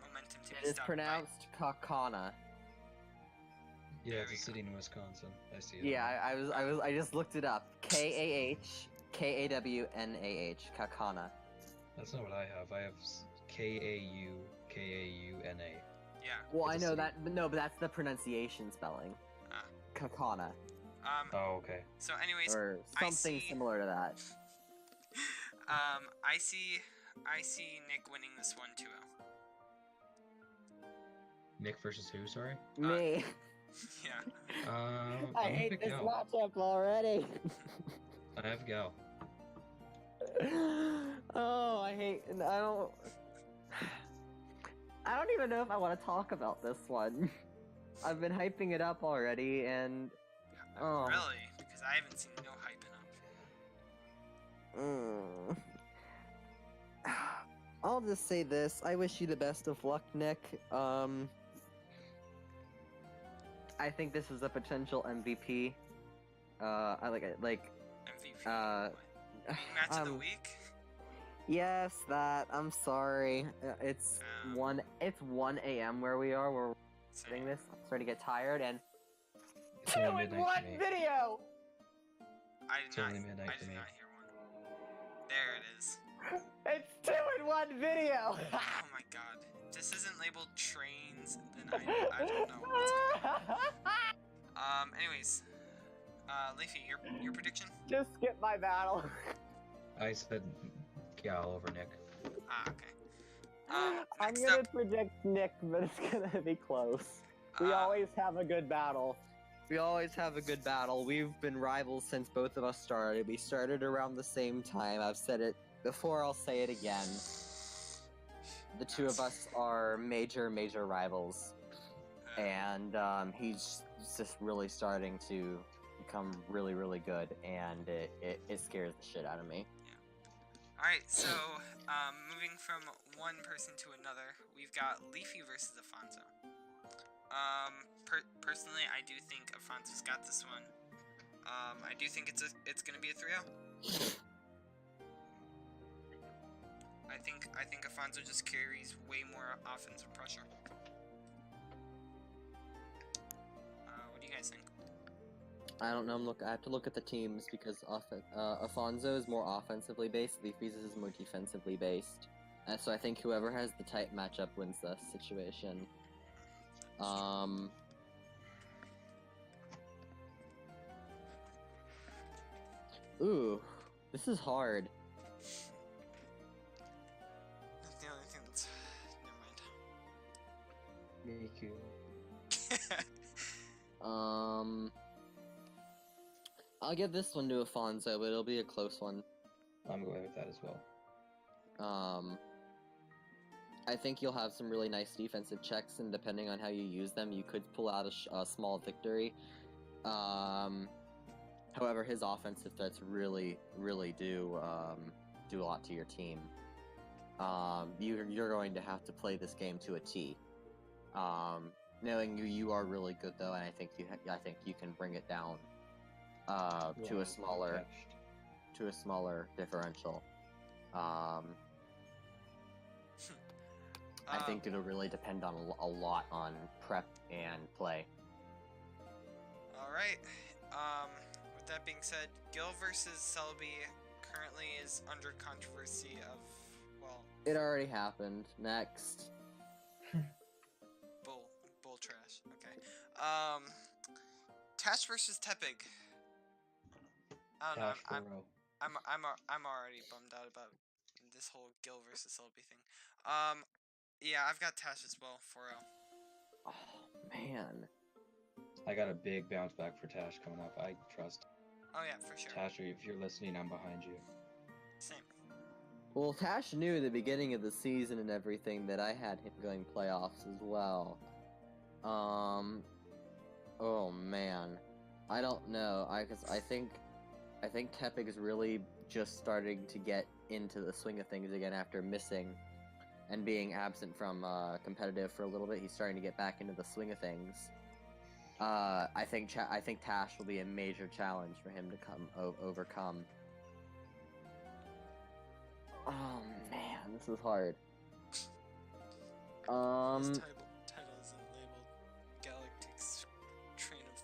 momentum to It be is stopped pronounced Kakana. Yeah, There it's we a city in Wisconsin. I see it. Yeah, I just looked it up. KAHKAWNAH. Kakana. That's not what I have. I have Kaukauna. by. Yeah. Well, It's I a know city. that, but no, but that's the pronunciation spelling. Ah. Kakana, Oh, okay. So anyways, or I something see- similar to that. I see Nick winning this one 2-0. Nick versus who? Sorry. Me. Yeah. I'm I gonna hate pick this Gal. matchup already. I have Gal. Oh, I don't even know if I want to talk about this one. I've been hyping it up already, and oh. Really? Because I haven't seen no hyping up. I'll just say this. I wish you the best of luck, Nick. I think this is a potential MVP. I like MVP. what? Match of the week. Yes, that. I'm sorry. It's Um, 1 a.m. where we are. We're So, doing this. I'm starting to get tired, and It's only midnight to me. video. I did It's not. only midnight I to did me. not hear one. There it is. It's 2-in-1 video. Oh my god. If this isn't labeled trains, then I don't know what's going on. Anyways, Leafy, your prediction? Just skip my battle. I said Gal over Nick. Okay. I'm Next gonna up, predict Nick, but it's gonna be close. We uh, always have a good battle. We always have a good battle. We've been rivals since both of us started. We started around the same time. I've said it before, I'll say it again. The two of us are major rivals. And he's just really starting to become really, really good, and it scares the shit out of me. Alright, so, moving from one person to another, we've got Leafy versus Afonso. Personally, I do think Afonso's got this one. I do think it's gonna be a 3-0. I think Afonso just carries way more offensive pressure. What do you guys think? I don't know. I have to look at the teams because Afonso is more offensively based. Leafy's is more defensively based. So I think whoever has the tight matchup wins the situation. Ooh, this is hard. That's the only thing that's... Never mind. Thank you. I'll give this one to Afonso, but it'll be a close one. I'm going with that as well. I think you'll have some really nice defensive checks, and depending on how you use them, you could pull out a small victory. However, his offensive threats really, really do a lot to your team. You're going to have to play this game to a T. Knowing you are really good though, and I think you can bring it down to a smaller differential. I think it'll really depend on a lot on prep and play. All right. With that being said, Gil versus Selby currently is under controversy of, well... It already happened. Next. Bull trash. Okay. Tash versus Tepig. I don't know. I'm already bummed out about this whole Gil versus Selby thing. Yeah, I've got Tash as well. 4-0. Oh man. I got a big bounce back for Tash coming up. I trust. Oh yeah, for sure. Tash, if you're listening, I'm behind you. Same. Well, Tash knew at the beginning of the season and everything that I had him going playoffs as well. Oh man, I don't know. I think Tepig is really just starting to get into the swing of things again after missing and being absent from competitive for a little bit. He's starting to get back into the swing of things. I think Tash will be a major challenge for him to overcome. Oh man, this is hard. This title isn't labeled Galactics Train of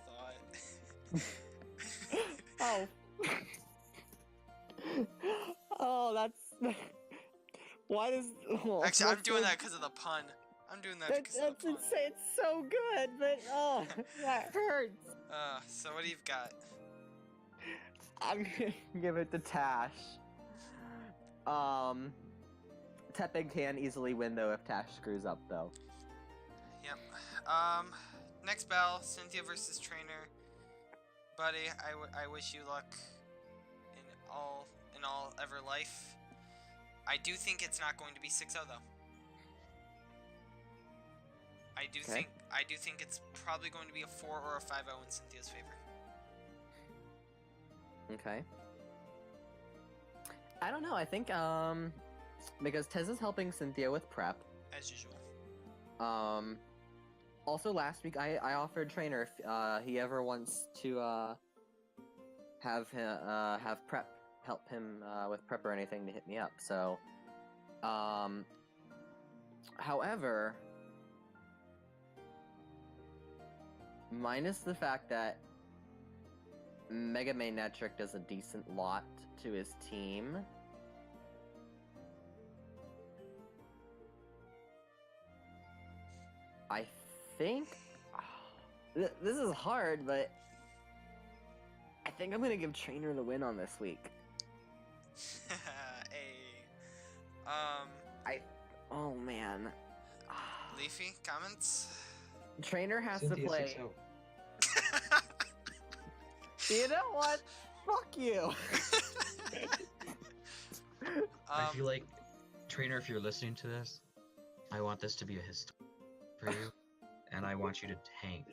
Thought. Oh. Oh, that's... Why does... Oh, Actually, I'm doing that because of the pun. I'm doing that because of the pun. It's so good, but oh, that hurts. So what do you've got? I'm gonna give it to Tash. Tepig can easily win though if Tash screws up though. Yep. Next battle, Cynthia versus Trainer. Buddy, I wish you luck in all ever life. I do think it's not going to be 6-0 though. I do think it's probably going to be a 4 or a 5-0 in Cynthia's favor. Okay. I don't know. I think because Tez is helping Cynthia with prep. As usual. Also last week I offered Trainer if he ever wants to have prep help him with prep or anything to hit me up. So however, minus the fact that Mega Maynetric does a decent lot to his team, I think this is hard, but I think I'm gonna give Trainer the win on this week. Oh man. Leafy, comments? Trainer has Cynthia to play. 6-0. You know what? Fuck you. I feel like, Trainer, if you're listening to this, I want this to be a history for you, and I want you to tank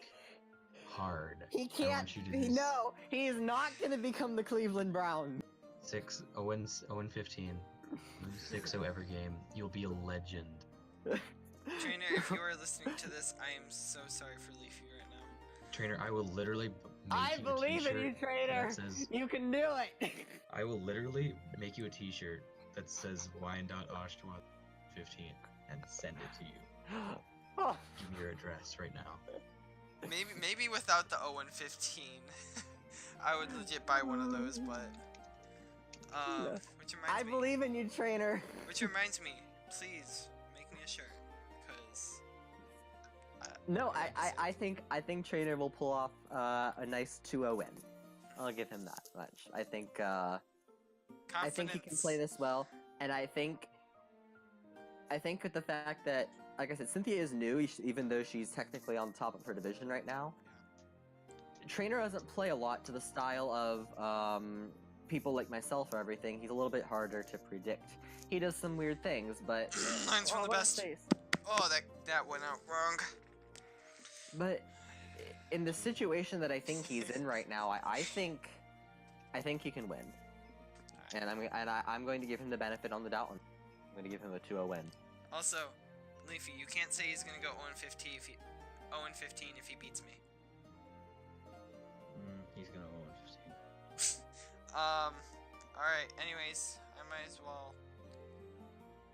hard. He I can't. want you to do No, he is not going to become the Cleveland Browns. 0-15. Lose 6-0 every game. You'll be a legend. Trainer, if you are listening to this, I am so sorry for Leafy right now. Trainer, I will literally make I you believe a in you, t-shirt trainer. that says, You can do it. I will literally make you a t-shirt that says wine.oshtawa 15 and send it to you. Oh. Give me your address right now. Maybe without the 0-15, I would legit buy one of those, but which reminds I me. believe in you, trainer. Which reminds me, please make me a shirt, because. No, I think trainer will pull off a nice 2-0 win. I'll give him that much. I think he can play this well, and I think with the fact that, like I said, Cynthia is new, even though she's technically on top of her division right now. Trainer doesn't play a lot to the style of people like myself or everything. He's a little bit harder to predict. He does some weird things, but Mine's from the best. Oh, that went out wrong. But in the situation that I think he's in right now, I think he can win, and I'm going to give him the benefit on the doubt one. I'm going to give him a 2-0 win. Also, Leafy, you can't say he's gonna go 0-15 if he beats me. He's gonna 0-15. Alright, anyways, I might as well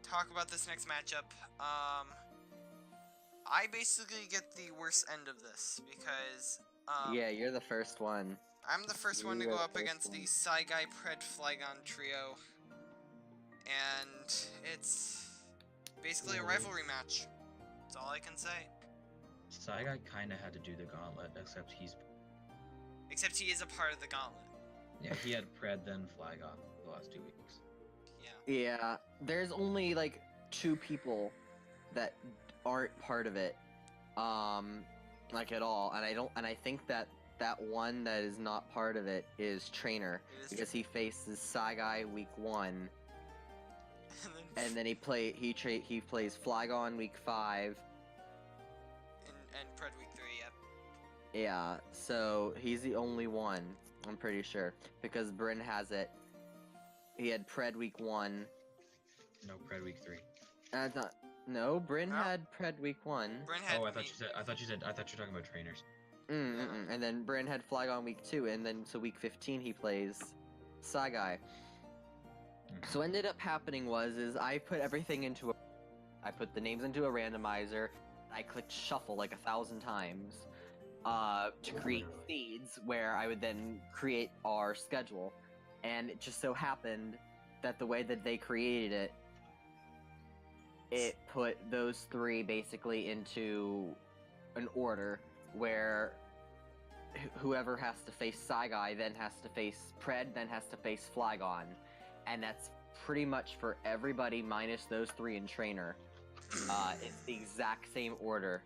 talk about this next matchup. I basically get the worst end of this because, yeah, you're the first one. I'm the first one to go up against the Saigai Pred Flygon trio. And it's basically a rivalry match. That's all I can say. Saigai kinda had to do the gauntlet, except he is a part of the gauntlet. Yeah, he had Pred then Flygon the last 2 weeks. Yeah. Yeah, there's only like 2 people that aren't part of it, like at all, and I think that one that is not part of it is Trainer, because he faces Saigai week 1, and then he plays Flygon week 5, and Pred week 3. Yep. Yeah, so he's the only one, I'm pretty sure, because Bryn has it. He had Pred week 1. No, Pred week 3. No, Bryn had Pred week 1. Bryn had I thought you were talking about trainers. And then Bryn had Flygon week 2, and then so week 15 he plays Saigai. So what ended up happening was I put everything into I put the names into a randomizer. I clicked shuffle like 1,000 times to create seeds where I would then create our schedule. And it just so happened that the way that they created it put those 3 basically into an order where whoever has to face Saigai then has to face Pred, then has to face Flygon. And that's pretty much for everybody minus those 3 in Trainer. It's the exact same order.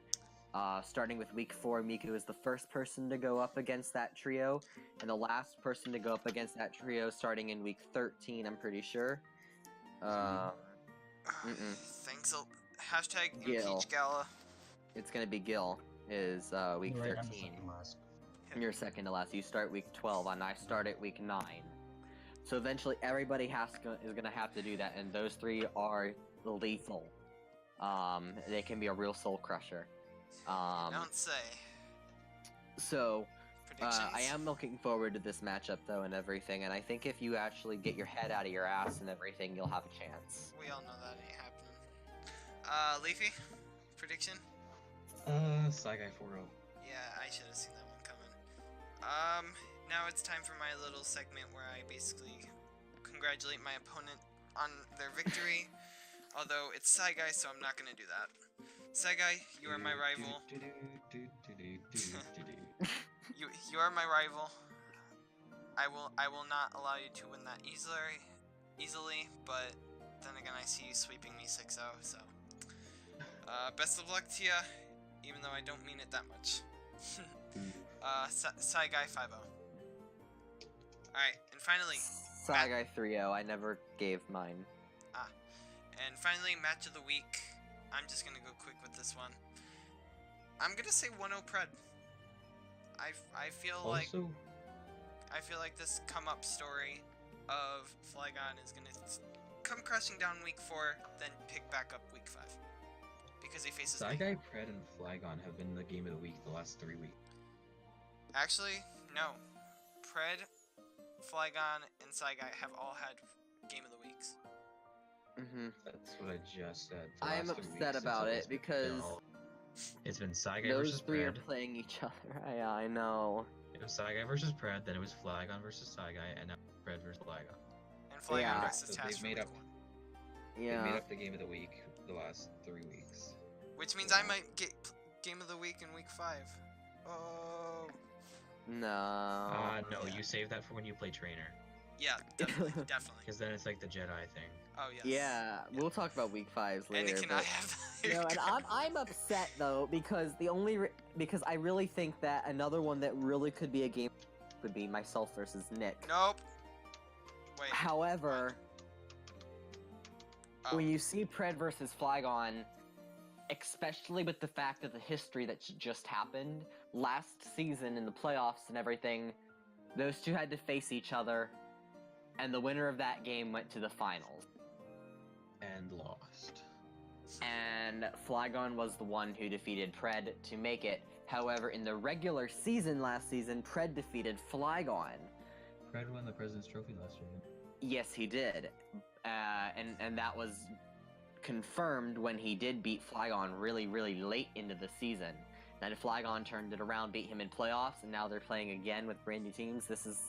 Starting with week 4, Miku is the first person to go up against that trio, and the last person to go up against that trio starting in week 13, I'm pretty sure. Thanks. Hashtag Gil. Impeach Gala. It's gonna be Gil, is week 13. You're second to last. You start week 12, and I start at week 9. So eventually everybody is gonna have to do that, and those 3 are lethal. They can be a real soul crusher. Don't say. So, Predictions? I am looking forward to this matchup though and everything, and I think if you actually get your head out of your ass and everything, you'll have a chance. We all know that ain't happening. Leafy? Prediction? Saigai 4-0. Yeah, I should have seen that one coming. Now it's time for my little segment where I basically congratulate my opponent on their victory. Although it's Saigai, so I'm not gonna do that. Saigai, you are my rival. You are my rival. I will not allow you to win that easily, but then again I see you sweeping me 6-0, so best of luck to ya, even though I don't mean it that much. Saigai 5-0. Alright, and finally Saigai 3-0, I never gave mine. And finally, match of the week. I'm just gonna go quick with this one. I'm gonna say 1-0 Pred. I feel Also, like this come up story of Flygon is gonna come crushing down week 4, then pick back up week 5 because he faces me. Saigai, Pred, and Flygon have been the game of the week the last 3 weeks. Actually, no. Pred, Flygon, and Saigai have all had game of the weeks. That's what I just said. I am upset about it because it's been Saigai those versus three are Pred. playing each other. I know. It was Saigai versus Pred, then it was Flygon versus Saigai, and now Pred versus Flygon. And Flygon Yeah. versus So Tash they've for made week up- 1. They Yeah. made up the game of the week the last 3 weeks. Which means I might get game of the week in week 5. Oh. No. No, yeah. you save that for when you play Trainer. Yeah, definitely. Definitely. Because then it's like the Jedi thing. Oh, yes. Yeah, we'll talk about week 5s later. Anakin, but... I have No, and I'm upset though because because I really think that another one that really could be a game would be myself versus Nick. Nope. Wait. However, Oh. when you see Pred versus Flygon, especially with the fact of the history that just happened last season in the playoffs and everything, those two had to face each other, and the winner of that game went to the finals. And lost. And Flygon was the one who defeated Pred to make it. However, in the regular season last season, Pred defeated Flygon. Pred won the President's Trophy last year. Yes, he did. And that was confirmed when he did beat Flygon really, really late into the season. Then Flygon turned it around, beat him in playoffs, and now they're playing again with brand new teams. This is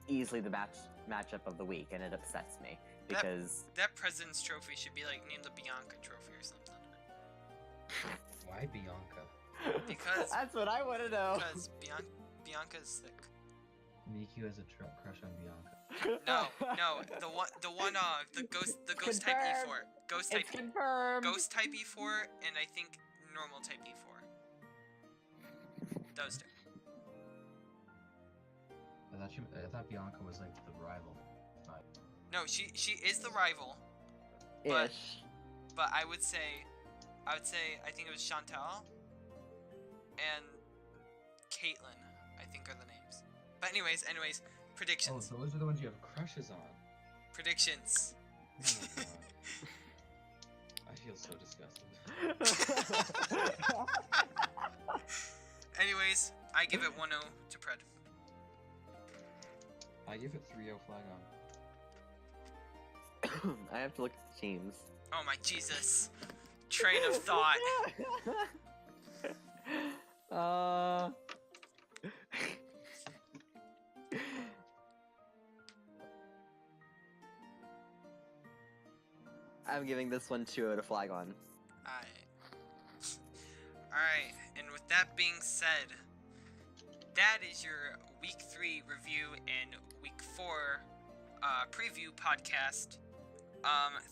easily the matchup of the week, and it upsets me. Because That President's Trophy should be like named the Bianca Trophy or something. Why Bianca? Because that's what I want to know. Because Bianca's thick. Miku has a crush on Bianca. No, the ghost type Confirmed. E4, ghost type, It's confirmed. ghost type E4, and I think normal type E4. Those two. I thought Bianca was like the rival. No, she is the rival, but- Ish. but I would say I think it was Shauntal and Caitlyn, I think are the names. But anyways, Oh, predictions. those are the ones you have crushes on. Predictions. Oh my god. I feel so disgusted. Anyways, I give it 1-0 to Pred. I give it 3-0 Flygon. I have to look at the teams. Oh my Jesus. Train of thought. I'm giving this one 2 out of Flygon. Alright, and with that being said, that is your week 3 review and week 4 preview podcast.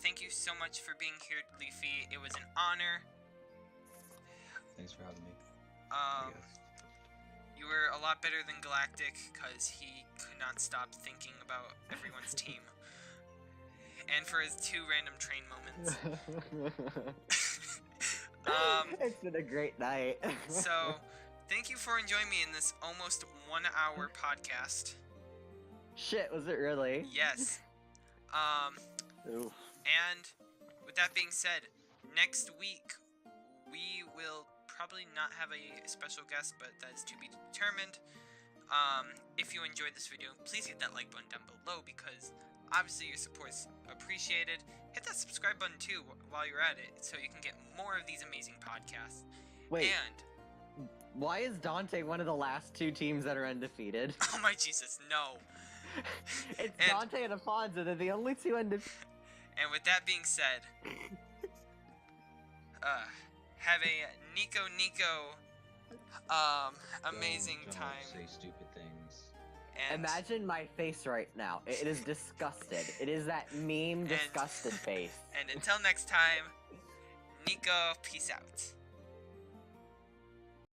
Thank you so much for being here, Leafy. It was an honor. Thanks for having me. I guess. You were a lot better than Galactic because he could not stop thinking about everyone's team. And for his 2 random train moments. It's been a great night. So, thank you for enjoying me in this almost 1 hour podcast. Shit, was it really? Yes. Ooh. And with that being said, next week we will probably not have a special guest, but that is to be determined. If you enjoyed this video, please hit that like button down below because obviously your support is appreciated. Hit that subscribe button too while you're at it so you can get more of these amazing podcasts. Wait, And why is Dante one of the last 2 teams that are undefeated? oh my Jesus, no. It's And- Dante and Afonso, they're the only 2 undefeated. And with that being said, have a Nico amazing Don't time. say stupid things. And Imagine my face right now. It is disgusted. It is that meme disgusted face. and until next time, Nico, peace out.